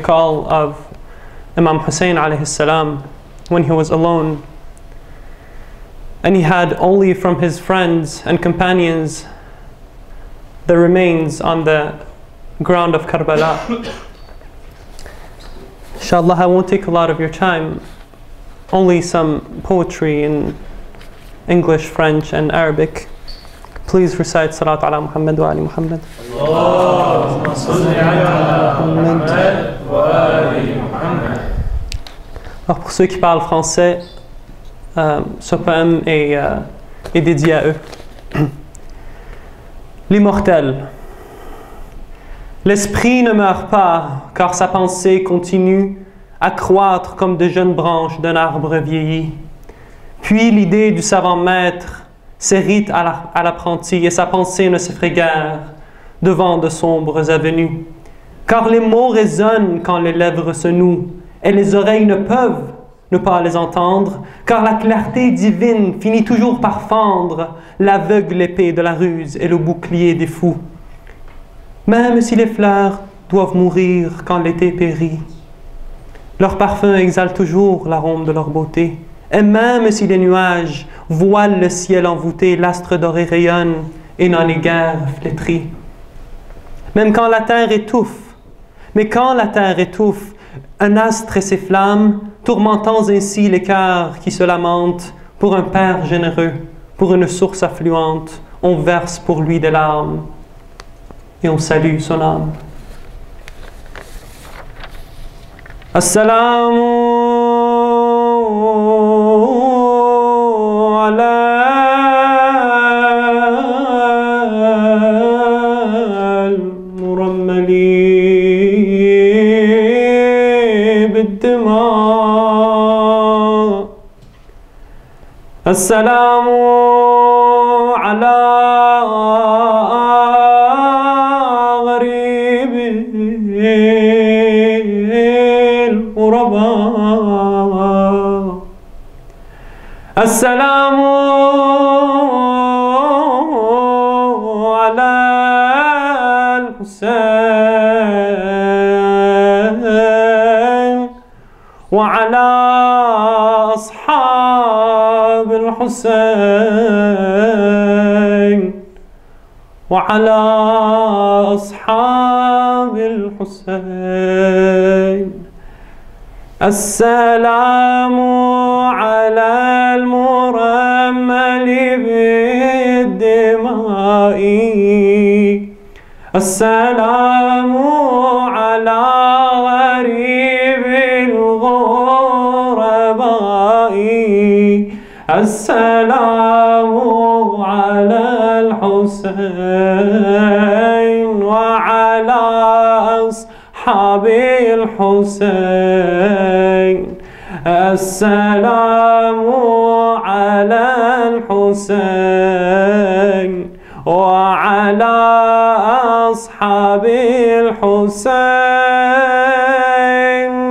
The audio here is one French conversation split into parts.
call of Imam Hussein alayhi salam when he was alone, and he had only from his friends and companions the remains on the ground of Karbala. Inshallah, I won't take a lot of your time, only some poetry in English, French and Arabic. Please recite Salat ala Muhammad wa ali Muhammad. Allahumma salli ala Muhammad wa ali Muhammad. Alors pour ceux qui parlent français, ce poème est dédié à eux. L'immortel. L'esprit ne meurt pas, car sa pensée continue à croître comme de jeunes branches d'un arbre vieilli. Puis l'idée du savant maître s'hérite à l'apprenti, et sa pensée ne s'effraie guère devant de sombres avenues. Car les mots résonnent quand les lèvres se nouent, et les oreilles ne peuvent ne pas les entendre, car la clarté divine finit toujours par fendre l'aveugle épée de la ruse et le bouclier des fous. Même si les fleurs doivent mourir quand l'été périt, leur parfum exhale toujours l'arôme de leur beauté. Et même si les nuages voilent le ciel envoûté, l'astre doré rayonne et n'en est guère flétri. Même quand la terre étouffe, mais quand la terre étouffe, un astre et ses flammes, tourmentant ainsi les cœurs qui se lamentent, pour un Père généreux, pour une source affluente, on verse pour lui des larmes et on salue son âme. Assalamu ala al-murammali bid-dima. Assalamu ala السلام على الحسين وعلى أصحاب الحسين وعلى أصحاب الحسين. السلام على المرمل بالدماء. السلام على غريب الغرباء. السلام على الحسين وعلى أصحاب الحسين. السلام على الحسين وعلى أصحاب الحسين.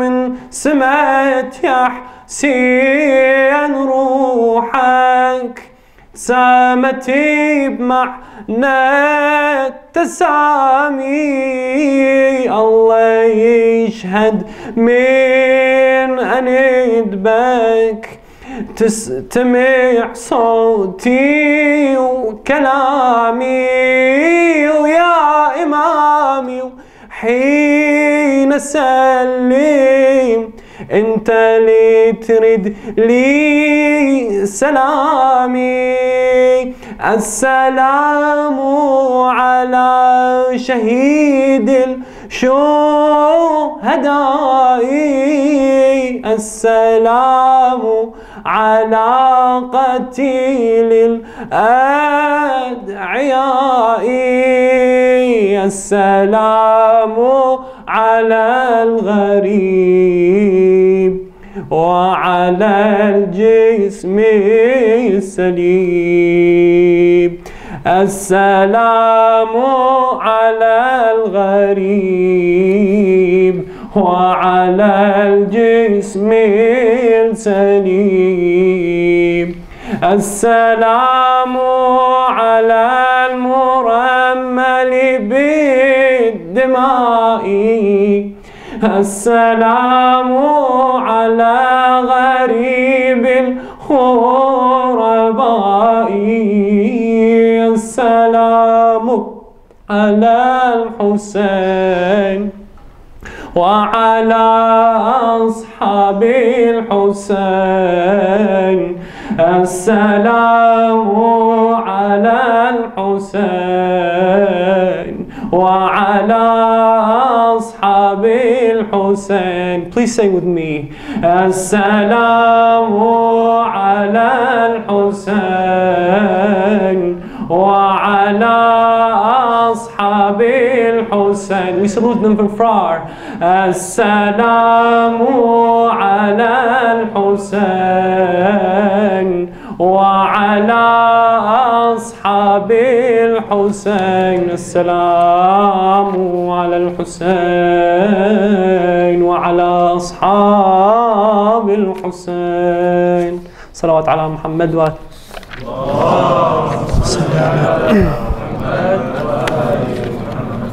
من سمعت يا حسين روحك سامتي بمعنى التسامي. الله يشهد من أندبك تستمع صوتي وكلامي. ويا إمامي حين أسلم أنت اللي ترد لي سلامي. السلام على شهيد الشهداء. السلام على قتيل الأدعياء. السلام على الغريب وعلى الجسم السليم. السلام على الغريب وعلى الجسم السليم. السلام على المرمل بالدماء. السلام على غريب الغرباء السلام على الحسين وعلى أصحاب الحسين السلام على الحسين وعلى أصحاب الحسين. Please say with me. السلام على الحسين وعلى أصحاب الحسين. We salute them from far. السلام على الحسين وعلى أصحاب الحسين. السلام على الحسين وعلى أصحاب الحسين. صلوات على محمد وآله. اللهم صل على محمد وآل محمد.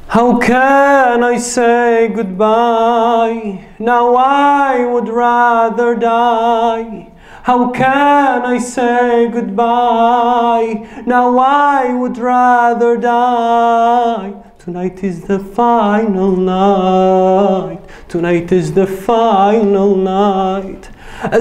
How can I say goodbye? Now I would rather die. How can I say goodbye? Now I would rather die. Tonight is the final night. Tonight is the final night.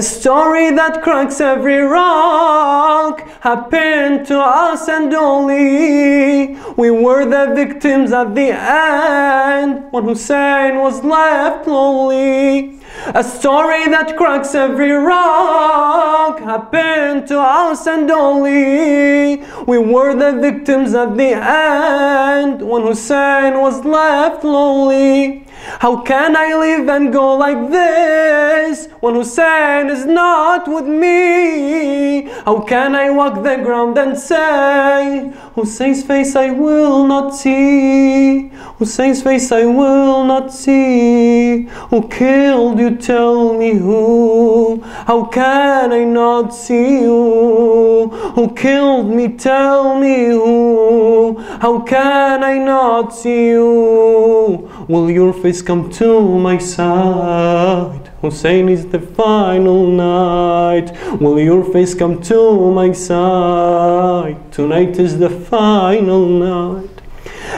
A story that cracks every rock happened to us and only we were the victims at the end when Hussein was left lonely. A story that cracks every rock happened to us and only we were the victims at the end when Hussein was left lonely. How can I live and go like this when Hussein is not with me? How can I walk the ground and say Hussein's face I will not see? Hussein's face I will not see. Who killed you? Tell me who. How can I not see you? Who killed me? Tell me who. How can I not see you? Will your face come to my side? Hussein is the final night. Will your face come to my side? Tonight is the final night.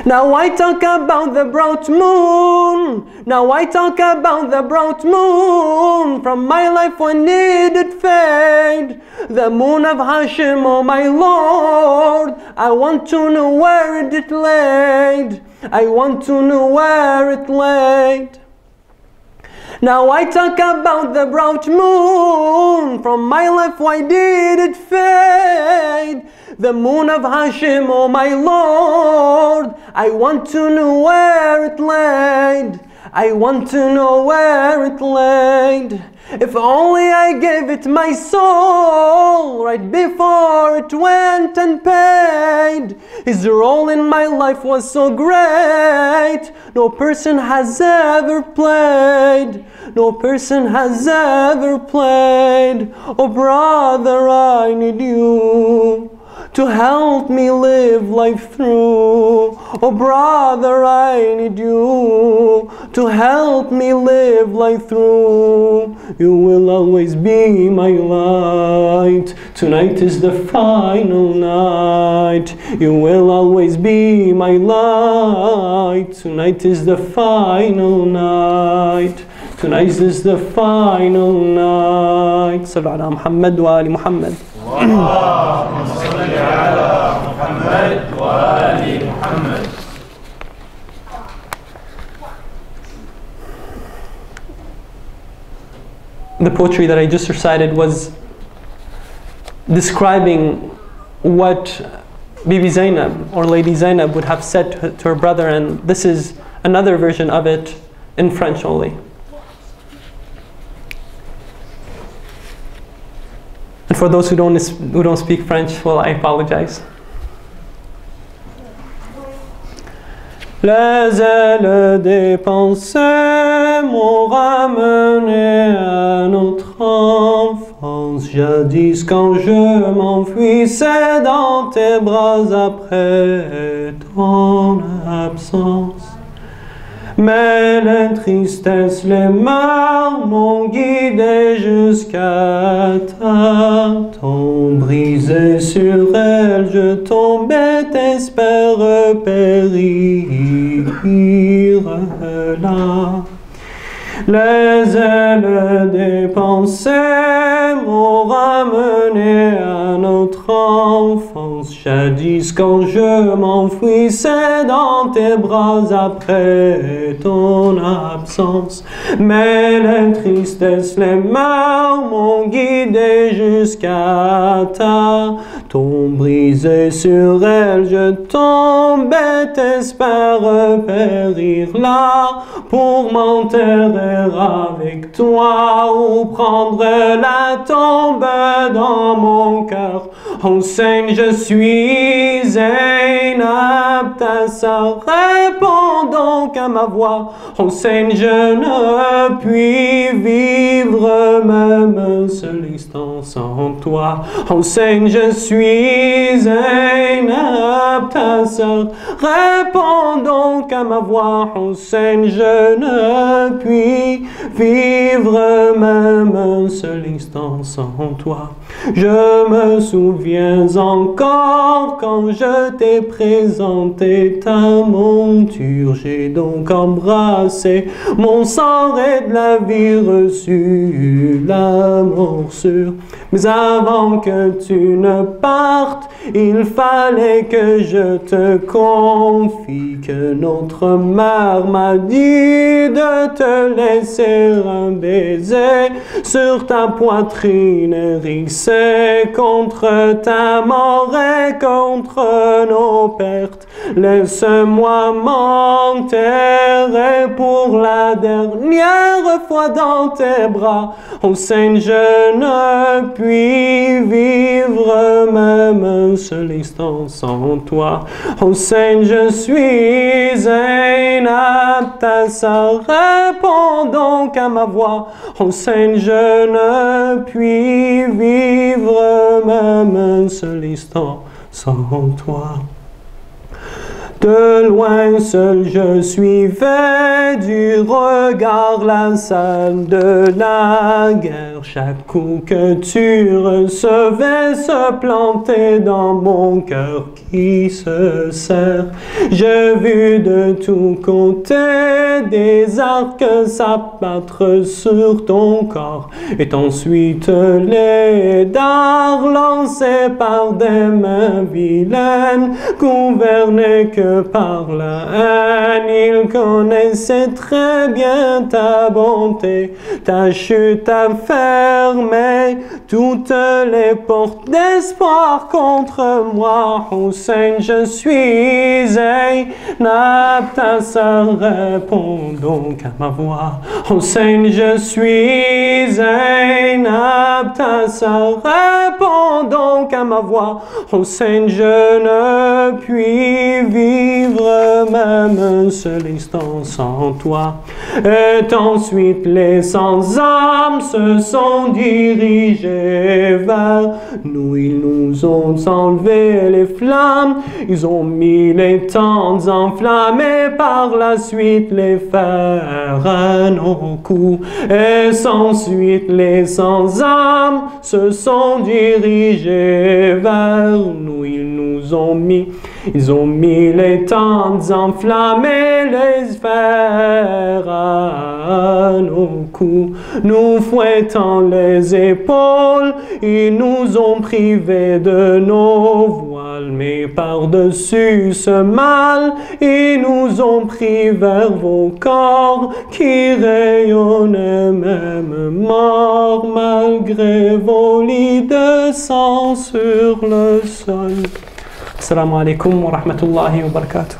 Now I talk about the bright moon. Now I talk about the bright moon from my life when did it fade? The moon of Hashim, oh my Lord, I want to know where it laid. I want to know where it laid. Now I talk about the bright moon from my life, why did it fade? The moon of Hashim, oh my Lord, I want to know where it laid. I want to know where it laid. If only I gave it my soul right before it went and paid. His role in my life was so great, no person has ever played. No person has ever played. Oh brother, I need you to help me live life through. Oh brother, I need you to help me live life through. You will always be my light. Tonight is the final night. You will always be my light. Tonight is the final night. Tonight is the final night. صلوا على محمد وآل محمد. اللهم صل على محمد وآل محمد. The poetry that I just recited was describing what Bibi Zainab or Lady Zainab would have said to her brother, and this is another version of it in French only. And for those who don't speak French, well, I apologize. Les ailes des pensées m'ont ramené à notre enfance. Jadis quand je m'enfuissais dans tes bras après ton absence. Mais les tristesses, les morts m'ont guidé jusqu'à ta tombe. Brisé sur elle, je tombais, t'espère périr là. Les ailes des pensées m'ont ramené à notre enfance. Jadis quand je m'enfuissais dans tes bras après ton absence. Mais les tristesses, les morts m'ont guidé jusqu'à ta tombe. Brisé sur elle, je tombais, t'espère périr là pour m'enterrer avec toi ou prendre la tombe dans mon cœur. Enseigne, je suis inapte à ça. Réponds donc à ma voix. Enseigne, je ne puis vivre même un seul instant sans toi. Enseigne, je suis inapte à ça. Réponds donc à ma voix. Enseigne, je ne puis vivre même un seul instant sans toi. Je me souviens encore quand je t'ai présenté ta monture. J'ai donc embrassé mon sang et de la vie reçu la morsure. Mais avant que tu ne partes, il fallait que je te confie que notre mère m'a dit de te laisser un baiser sur ta poitrine hérissée contre ta mort et contre nos pertes. Laisse-moi m'enterrer pour la dernière fois dans tes bras. Enseigne, je ne puis vivre même un seul instant sans toi. Enseigne, je suis inapte à ça. Réponds donc à ma voix. Enseigne, je ne puis vivre même un seul instant sans toi. De loin seul je suivais du regard la salle de la guerre. Chaque coup que tu recevais se plantait dans mon cœur qui se serre. J'ai vu de tous côtés des arcs s'abattre sur ton corps, et ensuite les dards lancés par des mains vilaines, gouvernés que par la haine. Il connaissait très bien ta bonté. Ta chute a fermé toutes les portes d'espoir contre moi. Enseigne, je suis inapte à ça. Réponds donc à ma voix. Enseigne, je suis inapte à ça. Réponds donc à ma voix. Enseigne, je ne puis vivre même un seul instant sans toi. Et ensuite les sans-âmes se sont dirigés vers nous. Ils nous ont enlevé les flammes, ils ont mis les tentes enflammées, par la suite les fers à nos coups. Et sans suite les sans-âmes se sont dirigés vers nous. Ils ont mis les tentes enflammées, les fers à nos coups. Nous fouettant les épaules, ils nous ont privés de nos voiles. Mais par-dessus ce mal, ils nous ont pris vers vos corps qui rayonnaient même morts malgré vos lits de sang sur le sol. Assalamu alaikum wa rahmatullahi wa barakatuh.